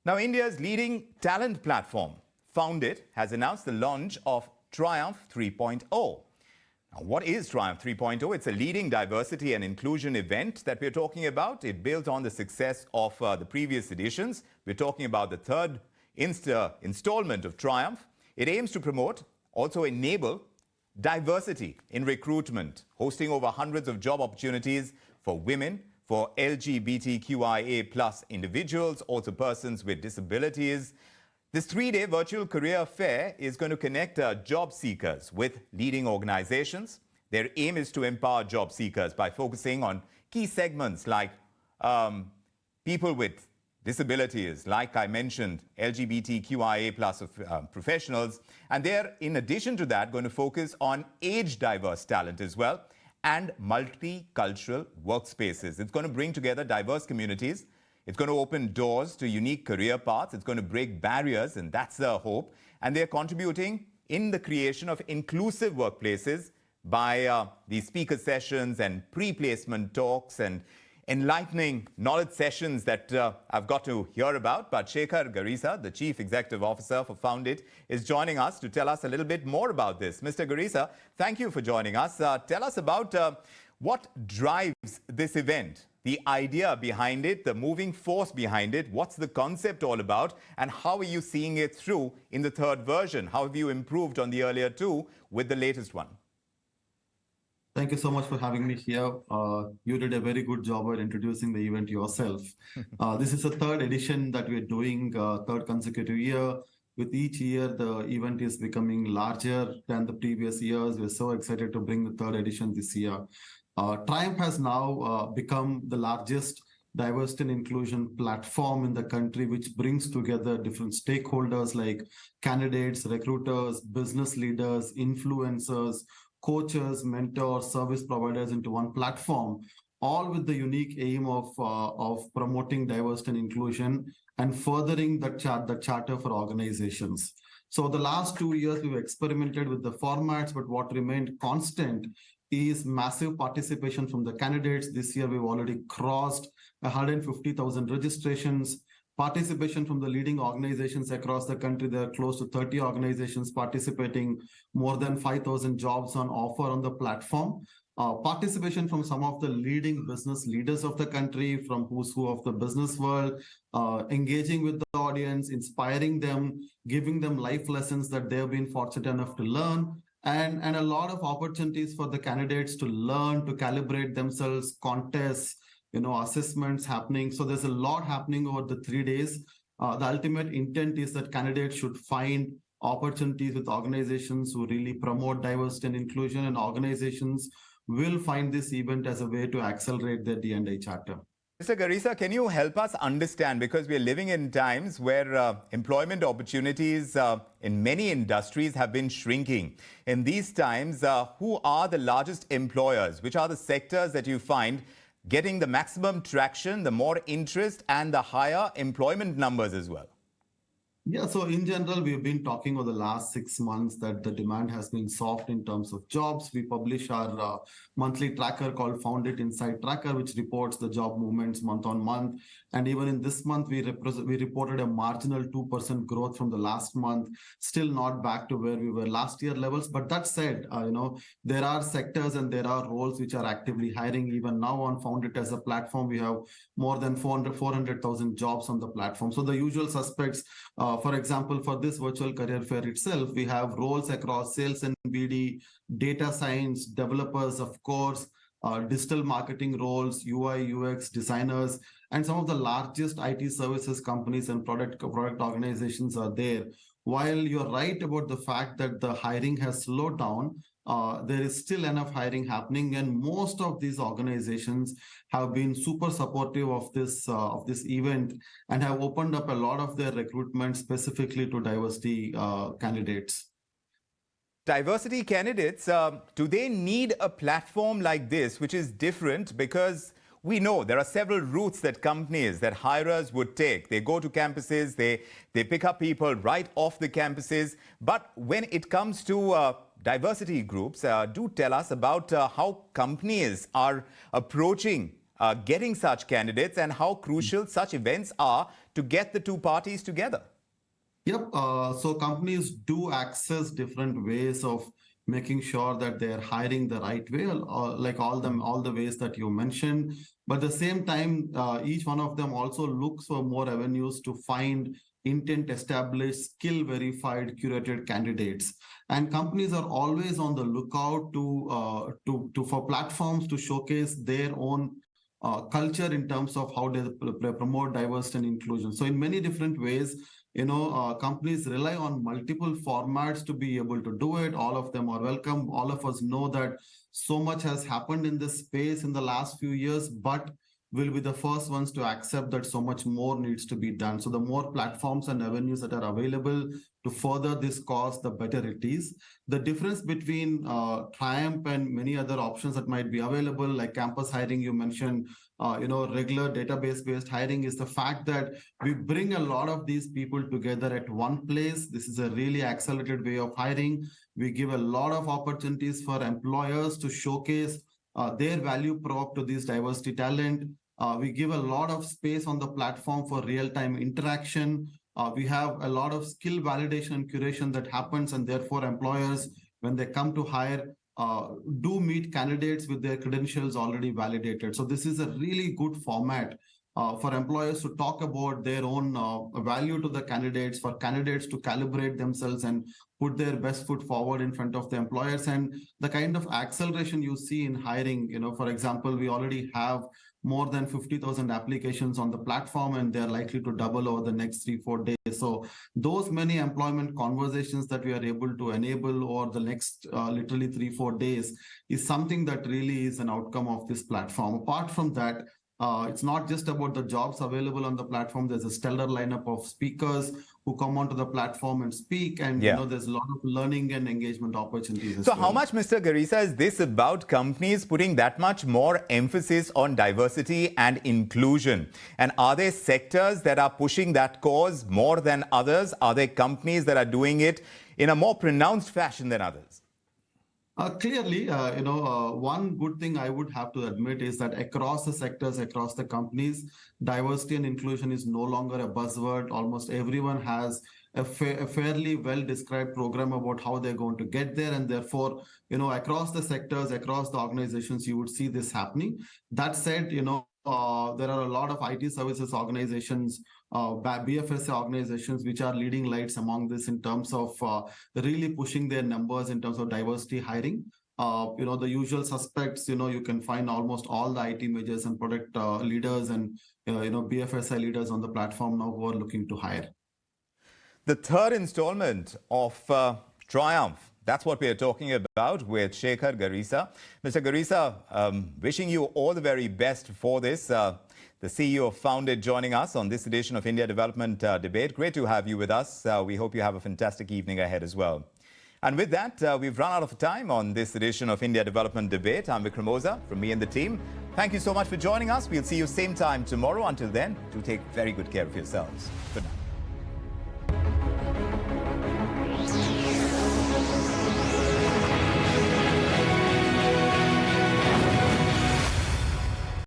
Now, India's leading talent platform, Foundit, has announced the launch of Triumph 3.0. Now, what is Triumph 3.0? It's a leading diversity and inclusion event that we're talking about. It built on the success of the previous editions. We're talking about the third installment of Triumph. It aims to promote, also enable, diversity in recruitment, hosting over hundreds of job opportunities for women, for LGBTQIA plus individuals, also persons with disabilities. This three-day virtual career fair is going to connect job seekers with leading organizations. Their aim is to empower job seekers by focusing on key segments like people with disabilities, like I mentioned, LGBTQIA plus professionals. And they're, in addition to that, going to focus on age-diverse talent as well, and multicultural workspaces. It's going to bring together diverse communities. It's going to open doors to unique career paths. It's going to break barriers, and that's the hope. And they're contributing in the creation of inclusive workplaces by these speaker sessions and pre-placement talks and enlightening knowledge sessions that I've got to hear about. But Sekhar Garisa, the Chief Executive Officer for Foundit, is joining us to tell us a little bit more about this. Mr. Garisa, thank you for joining us. Tell us about what drives this event, the idea behind it, the moving force behind it, what's the concept all about, and how are you seeing it through in the third version? How have you improved on the earlier two with the latest one? Thank you so much for having me here. You did a very good job at introducing the event yourself. This is the third edition that we're doing, third consecutive year. With each year, the event is becoming larger than the previous years. We're so excited to bring the third edition this year. Triumph has now become the largest diversity and inclusion platform in the country, which brings together different stakeholders like candidates, recruiters, business leaders, influencers, coaches, mentors, service providers into one platform, all with the unique aim of promoting diversity and inclusion and furthering the charter for organizations. So the last 2 years, we've experimented with the formats, but what remained constant is massive participation from the candidates. This year, we've already crossed 150,000 registrations. Participation from the leading organizations across the country. There are close to 30 organizations participating, more than 5,000 jobs on offer on the platform. Participation from some of the leading business leaders of the country, from who's who of the business world, engaging with the audience, inspiring them, giving them life lessons that they've been fortunate enough to learn, and a lot of opportunities for the candidates to learn, to calibrate themselves, contests, assessments happening. So there's a lot happening over the 3 days. The ultimate intent is that candidates should find opportunities with organizations who really promote diversity and inclusion, and organizations will find this event as a way to accelerate their D&I charter. Mr. Garisa, can you help us understand, because we're living in times where employment opportunities in many industries have been shrinking. In these times, who are the largest employers? Which are the sectors that you find getting the maximum traction, the more interest, and the higher employment numbers as well? Yeah, so in general, we've been talking over the last 6 months that the demand has been soft in terms of jobs. We publish our monthly tracker called Foundit Insight Tracker, which reports the job movements month on month. And even in this month, we reported a marginal 2% growth from the last month, still not back to where we were last year levels. But that said, there are sectors and there are roles which are actively hiring. Even now on Foundit as a platform, we have more than 400,000 jobs on the platform. So the usual suspects, for example, for this virtual career fair itself, we have roles across sales and BD, data science, developers, of course, digital marketing roles, UI, UX designers, and some of the largest IT services companies and product organizations are there. While you're right about the fact that the hiring has slowed down, there is still enough hiring happening, and most of these organizations have been super supportive of this event and have opened up a lot of their recruitment specifically to diversity candidates. Diversity candidates, do they need a platform like this, which is different? Because we know there are several routes that companies, that hirers would take. They go to campuses, they pick up people right off the campuses. But when it comes to diversity groups, do tell us about how companies are approaching getting such candidates and how crucial such events are to get the two parties together? Yep. So companies do access different ways of making sure that they're hiring the right way, like all the ways that you mentioned. But at the same time, each one of them also looks for more avenues to find intent established, skill verified, curated candidates. And companies are always on the lookout for platforms to showcase their own culture in terms of how they promote diversity and inclusion. So in many different ways, companies rely on multiple formats to be able to do it. All of them are welcome. All of us know that so much has happened in this space in the last few years, but will be the first ones to accept that so much more needs to be done. So the more platforms and avenues that are available to further this cause, the better it is. The difference between Triumph and many other options that might be available, like campus hiring, you mentioned, regular database-based hiring, is the fact that we bring a lot of these people together at one place. This is a really accelerated way of hiring. We give a lot of opportunities for employers to showcase their value prop to this diversity talent. We give a lot of space on the platform for real-time interaction. We have a lot of skill validation and curation that happens, and therefore employers, when they come to hire, do meet candidates with their credentials already validated. So this is a really good format for employers to talk about their own value to the candidates, for candidates to calibrate themselves and put their best foot forward in front of the employers. And the kind of acceleration you see in hiring, for example, we already have more than 50,000 applications on the platform, and they're likely to double over the next 3-4 days. So those many employment conversations that we are able to enable over the next literally 3-4 days is something that really is an outcome of this platform. Apart from that, it's not just about the jobs available on the platform. There's a stellar lineup of speakers who come onto the platform and speak, and there's a lot of learning and engagement opportunities. So how much, Mr. Garisa, is this about companies putting that much more emphasis on diversity and inclusion? And are there sectors that are pushing that cause more than others? Are there companies that are doing it in a more pronounced fashion than others? Clearly, one good thing I would have to admit is that across the sectors, across the companies, diversity and inclusion is no longer a buzzword. Almost everyone has a fairly well-described program about how they're going to get there. And therefore, across the sectors, across the organizations, you would see this happening. That said, there are a lot of IT services organizations, BFSI organizations, which are leading lights among this in terms of really pushing their numbers in terms of diversity hiring. The usual suspects, you can find almost all the IT majors and product leaders and, BFSI leaders on the platform now who are looking to hire. The third installment of Triumph. That's what we are talking about with Sekhar Garisa. Mr. Garisa, wishing you all the very best for this. The CEO of Foundit joining us on this edition of India Development Debate. Great to have you with us. We hope you have a fantastic evening ahead as well. And with that, we've run out of time on this edition of India Development Debate. I'm Vikram Oza from me and the team. Thank you so much for joining us. We'll see you same time tomorrow. Until then, do take very good care of yourselves. Good night.